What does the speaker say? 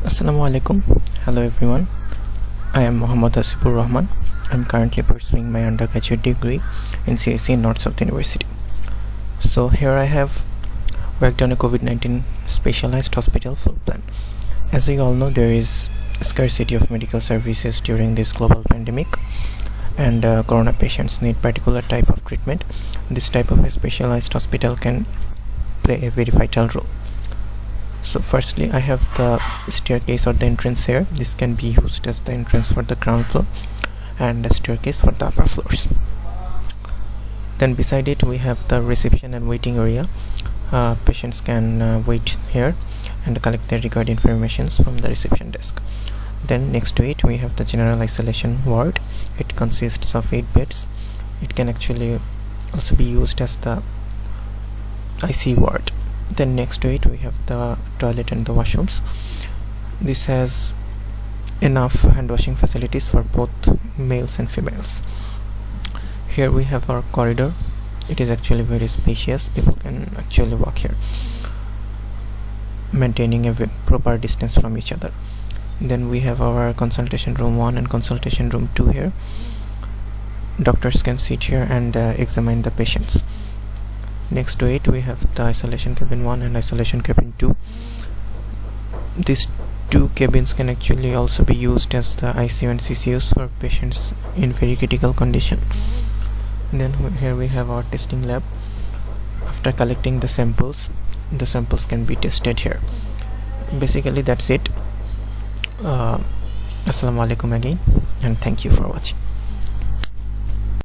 Assalamu alaikum. Hello everyone. I am Muhammad Asifur Rahman. I'm currently pursuing my undergraduate degree in CSE in North South University. So here I have worked on a COVID-19 specialized hospital floor plan. As we all know, there is a scarcity of medical services during this global pandemic, and corona patients need particular type of treatment. This type of a specialized hospital can play a very vital role. So firstly, I have the staircase or the entrance here. This can be used as the entrance for the ground floor and a staircase for the upper floors. Then beside it we have the reception and waiting area. Patients can wait here and collect their required information from the reception desk. Then next to it we have the general isolation ward. It consists of 8 beds. It can actually also be used as the IC ward. Then next to it we have the toilet and the washrooms. This has enough hand washing facilities for both males and females. Here we have our corridor. It is actually very spacious. People can actually walk here, maintaining a proper distance from each other. Then we have our consultation room 1 and consultation room 2 here. Doctors can sit here and examine the patients. Next to it we have the isolation cabin 1 and isolation cabin 2. These two cabins can actually also be used as the ICU and CCUs for patients in very critical condition. Then here we have our testing lab. After collecting the samples can be tested here. Basically that's it. Assalamu alaikum again, and thank you for watching.